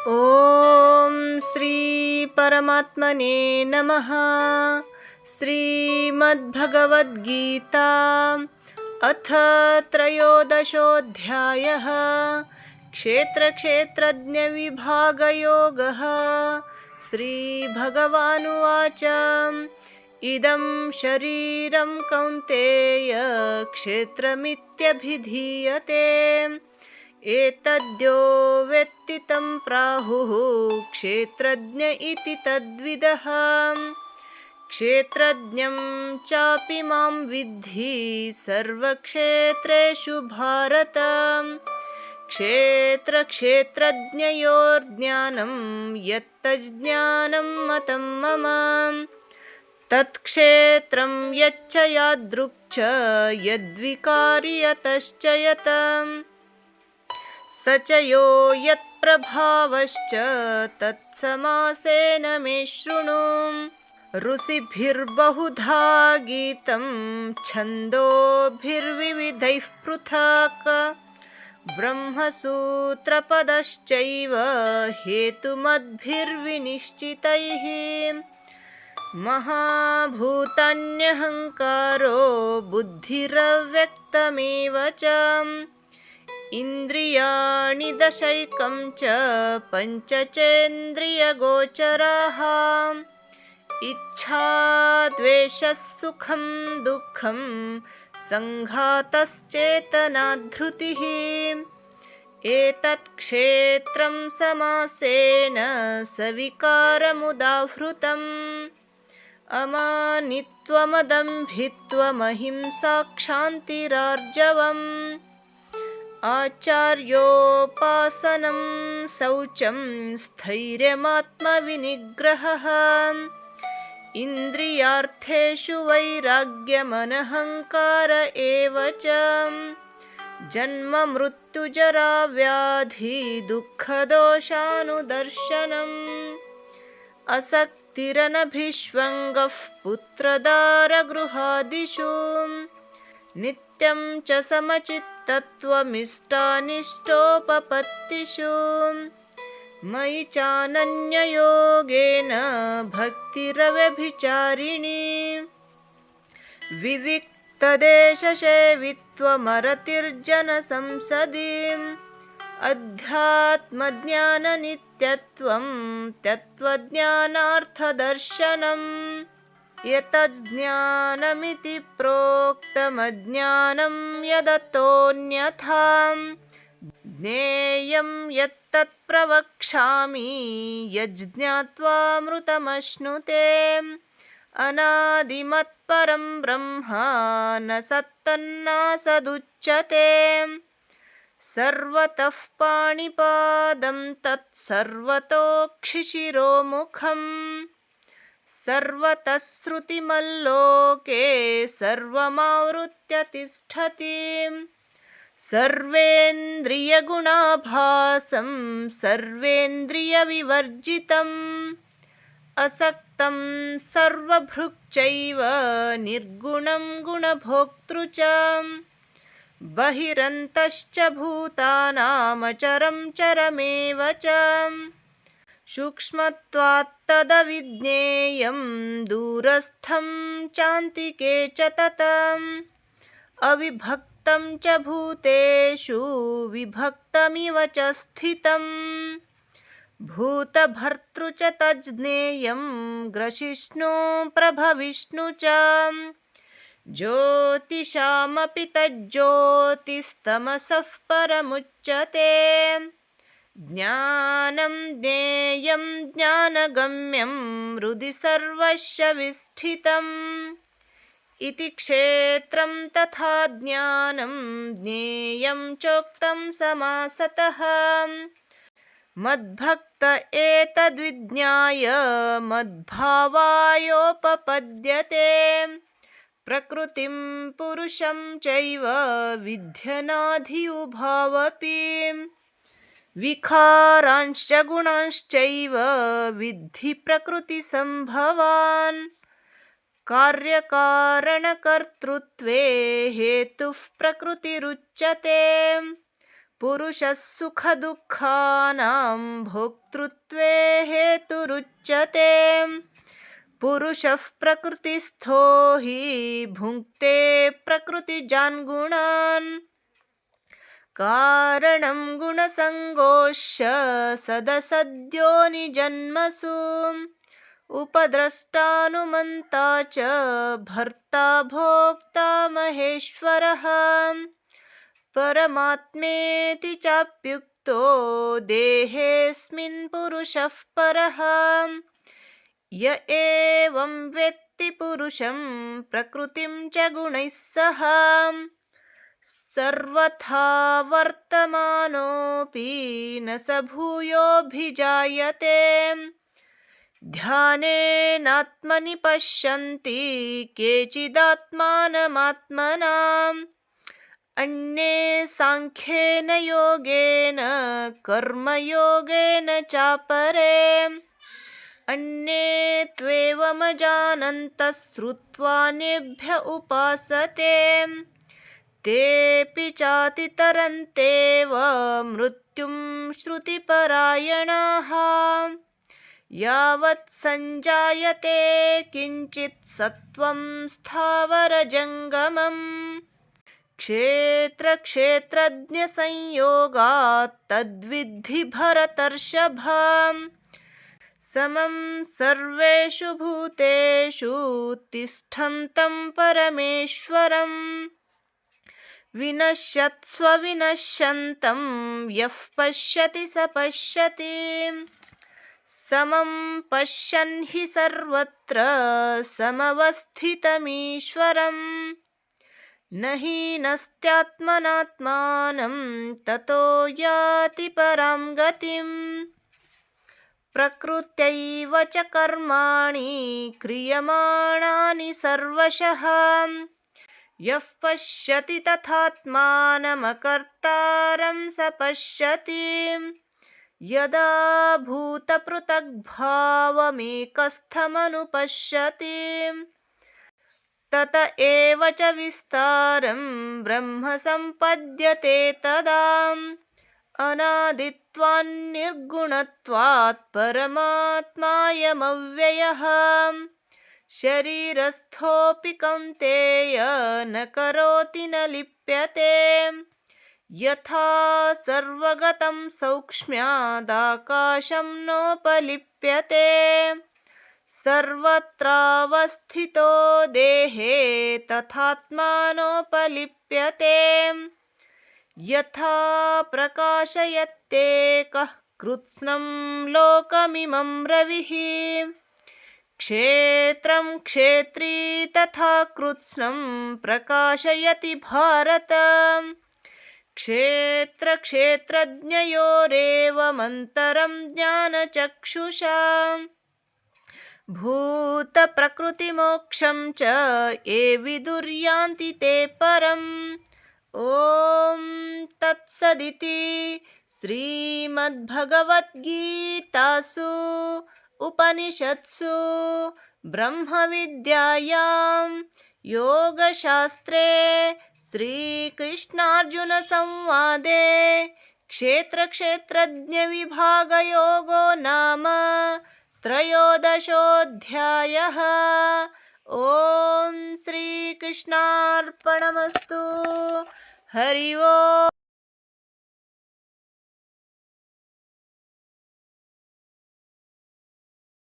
ಓಂ ಶ್ರೀ ಪರಮಾತ್ಮನೇ ನಮಃ. ಶ್ರೀಮದ್ಭಗವದ್ಗೀತಾ ಅಥ ತ್ರಯೋದಶೋऽಧ್ಯಾಯಃ. ಕ್ಷೇತ್ರಕ್ಷೇತ್ರಜ್ಞವಿಭಾಗಯೋಗಃ. ಶ್ರೀಭಗವಾನುವಾಚ ಇದಂ ಶರೀರಂ ಕೌಂತೆಯ ಕ್ಷೇತ್ರಮಿತ್ಯಭಿಧೀಯತೆ. ಏತದ್ಯೋ ವೇತ್ತಿ तं ಪ್ರಾಹುಃ ಕ್ಷೇತ್ರಜ್ಞ ಇತಿ ತದ್ವಿದಃ. ಕ್ಷೇತ್ರಜ್ಞಂ ಚಾಪಿ ಮಾಂ ವಿದ್ಧಿ ಸರ್ವಕ್ಷೇತ್ರೇಷು ಭಾರತ. ಕ್ಷೇತ್ರಜ್ಞಯೋರ್ಜ್ಞಾನಂ ಯತ್ತಜ್ಞಾನಂ ಮತಂ ಮಮ. ತತ್ಕ್ಷೇತ್ರಂ ಯಚ್ಚ ಯಾದೃಕ್ ಚ ಯದ್ವಿಕಾರಿ ಯತಶ್ಚ ಯತ್. ಸ ಚ ಯೋ ಯತ್ಪ್ರಭಾವಶ್ಚ ತತ್ಸಮಾಸೇನ ಮೇ ಶೃಣು. ಋಷಿಭಿರ್ಬಹುಧಾ ಗೀತಂ ಛಂದೋಭಿರ್ವಿವಿಧೈಃ ಪೃಥಕ್. ಬ್ರಹ್ಮಸೂತ್ರಪದಶ್ಚೈವ ಹೇತುಮದ್ಭಿರ್ವಿನಿಶ್ಚಿತೈಃ. ಮಹಾಭೂತಾನ್ಯಹಂಕಾರೋ ಬುದ್ಧಿರವ್ಯಕ್ತಮೇವ ಚ. ಇಂದ್ರಿಯಾಣಿ ದಶೈಕಂ ಚ ಪಂಚಚೇಂದ್ರಿಯಗೋಚರಾಃ. ಇಚ್ಛಾ ದ್ವೇಷಃ ಸುಖಂ ದುಃಖಂ ಸಂಘಾತಶ್ಚೇತನಾ ಧೃತಿಃ. ಏತತ್ ಕ್ಷೇತ್ರಂ ಸಮಾಸೇನ ಸವಿಕಾರಮುದಾಹೃತಂ. ಅಮಾನಿತ್ವಮದಂಭಿತ್ವಮಹಿಂಸಾ ಕ್ಷಾಂತಿರಾರ್ಜವಂ. ಆಚಾರ್ಯೋಪಾಸನಂ ಶೌಚಂ ಸ್ಥೈರ್ಯಮಾತ್ಮವಿನಿಗ್ರಹಃ. ಇಂದ್ರಿಯಾರ್ಥೇಷು ವೈರಾಗ್ಯಮನಹಂಕಾರ ಏವ ಚ. ಜನ್ಮ ಮೃತ್ಯುಜರಾ ವ್ಯಾಧಿ ದುಃಖದೋಷಾನುದರ್ಶನಂ. ಅಸಕ್ತಿರನಭಿಷ್ವಂಗಃ ಪುತ್ರದಾರಗೃಹಾದಿಷು. ನಿತ್ಯಂ ಚ ಸಮಚಿತ್ತತ್ವಮಿಷ್ಟಾನಿಷ್ಟೋಪಪತ್ತಿಷು. ಮಯಿ ಚಾನನ್ಯಯೋಗೇನ ಭಕ್ತಿರವ್ಯಭಿಚಾರಿಣೀ. ವಿವಿಕ್ತದೇಶಸೇವಿತ್ವಮರತಿರ್ಜನ ಸಂಸದಿ. ಅಧ್ಯಾತ್ಮಜ್ಞಾನನಿತ್ಯತ್ವಂ ತತ್ವಜ್ಞಾನಾರ್ಥದರ್ಶನಂ. ಯತಜ್ಞಾನಮಿತಿ ಪ್ರೋಕ್ತಮಜ್ಞಾನಂ ಯದತೋನ್ಯಥಾ. ಜ್ಞೇಯಂ ಯತ್ತತ್ ಪ್ರವಕ್ಷ್ಯಾಮಿ ಯಜ್ಞಾತ್ವಾಮೃತಮಶ್ನುತೆ. ಅನಾದಿಮತ್ಪರಂ ಬ್ರಹ್ಮ ನ ಸತ್ತನ್ನಾಸದುಚ್ಯತೆ. ಸರ್ವತಃ ಪಾಣಿಪಾದಂ ತತ್ ಸರ್ವತೋಕ್ಷಿಶಿರೋಮುಖಂ. ಸರ್ವತಃ ಶ್ರುತಿಮಲ್ಲೋಕೆ ಸರ್ವಮಾವೃತ್ಯ ತಿಷ್ಠತಿ. ಸರ್ವೇಂದ್ರಿಯಗುಣಾಭಾಸಂ ಸರ್ವೇಂದ್ರಿಯವಿವರ್ಜಿತಂ. ಅಸಕ್ತಂ ಸರ್ವಭೃಕ್ಚೈವ ನಿರ್ಗುಣಂ ಗುಣಭೋಕ್ತೃ ಚ. ಬಹಿರಂತಶ್ಚ ಭೂತಾನಾಮಚರಂ ಚರಮೇವ ಚ. ಸೂಕ್ಷ್ಮತ್ವಾತ್ತದವಿಜ್ಞೇಯಂ ದೂರಸ್ಥಂ ಚಾಂತಿಕೆ ಚ ತತಃ. ಅವಿಭಕ್ತಂ ಚ ಭೂತೇಷು ವಿಭಕ್ತಮಿವ ಚ ಸ್ಥಿತಂ. ಭೂತಭರ್ತೃ ಚ ತಜ್ಜ್ಞೇಯಂ ಗ್ರಸಿಷ್ಣು ಪ್ರಭವಿಷ್ಣು ಚ. ಜ್ಯೋತಿಷಾಮಪಿ ತಜ್ಜ್ಯೋತಿಸ್ತಮಸಃ ಪರಮುಚ್ಯತೆ. ಜ್ಞಾನಂ ಜ್ಞೇಯಂ ಜ್ಞಾನಗಮ್ಯಂ ಹೃದಿ ಸರ್ವಸ್ಯ ವಿಷ್ಠಿತಂ. ಇತಿ ಕ್ಷೇತ್ರಂ ತಥಾ ಜ್ಞಾನಂ ಜ್ಞೇಯಂ ಚೋಕ್ತಂ ಸಮಾಸತಃ. ಮದ್ಭಕ್ತ ಏತದ್ವಿಜ್ಞಾಯ ಮದ್ಭಾವಾಯೋಪಪದ್ಯತೆ. ಪ್ರಕೃತಿಂ ಪುರುಷಂ ಚೈವ ವಿದ್ಯನಾಧಿ ಉಭಾವಪಿ. ವಿಕಾರಾಂಶ್ಚ ಗುಣಾಂಶ್ಚೈವ ವಿದ್ಧಿ ಪ್ರಕೃತಿ ಸಂಭವಾನ್. ಕಾರ್ಯಕಾರಣಕರ್ತೃತ್ವೇ ಹೇತುಃ ಪ್ರಕೃತಿರುಚ್ಯತೆ. पुरुषः सुखदुःखानां भोक्तृत्वे हेतुरुच्यते पुरुषः प्रकृतिस्थो हि भुङ्क्ते प्रकृतिजान् गुणान् कारणं गुणसङ्गोष्य सदसद्यो निजन्मसु उपद्रष्टानुमन्ता च भर्ता भोक्ता महेश्वरः परमात्मेति चाप्युक्तो देहेऽस्मिन् पुरुषः परः य एवं वेत्ति पुरुषं प्रकृतिं च गुणैः सह सर्वथा वर्तमानोऽपि न स भूयोऽभिजायते ध्यानेनात्मनि पश्यन्ति केचिदात्मानमात्मनाम् अन्ये साङ्ख्येन योगेन कर्मयोगेन चापरे अन्ये त्वेवमजानन्तः श्रुत्वान्येभ्य उपासते तेऽपि चातितरन्तेव मृत्युं श्रुतिपरायणाः यावत् सञ्जायते किञ्चित् सत्त्वं स्थावरजङ्गमम् क्षेत्रक्षेत्रज्ञसंयोगात् तद्विद्धि भरतर्षभ समं सर्वेषु भूतेषु तिष्ठन्तं परमेश्वरम् विनश्यत्स्व विनश्यन्तं यः पश्यति स पश्यति समं पश्यन् हि सर्वत्र समवस्थितमीश्वरम् न हीनस्त्यात्मनात्मानं ततो याति परां गतिम् प्रकृत्यैव च कर्माणि क्रियमाणानि सर्वशः यः पश्यति तथात्मानमकर्तारं स पश्यति यदा भूतपृथग्भावमेकस्थमनुपश्यति तत एव च विस्तारं ब्रह्म सम्पद्यते तदा अनादित्वान्निर्गुणत्वात् परमात्मायमव्ययः शरीरस्थोऽपि कौन्तेय न करोति न लिप्यते यथा सर्वगतं सौक्ष्म्यादाकाशं नोपलिप्यते सर्वत्रावस्थितो देहे तथात्मानोपलिप्यते यथा प्रकाशयत्येकः कृत्स्नं लोकमिमं रविः क्षेत्रं क्षेत्री तथा कृत्स्नं प्रकाशयति भारत क्षेत्रक्षेत्रज्ञयोरेवमन्तरं ज्ञानचक्षुषा भूतप्रकृतिमोक्षं च ये विदुर्यान्ति ते परम् ॐ तत्सदिति श्रीमद्भगवद्गीतासु उपनिषत्सु ब्रह्मविद्यायां योगशास्त्रे श्रीकृष्णार्जुनसंवादे क्षेत्रक्षेत्रज्ञविभागयोगो नाम त्रयोदशोऽध्यायः। ॐ श्रीकृष्णार्पणमस्तु। हरि ओम्।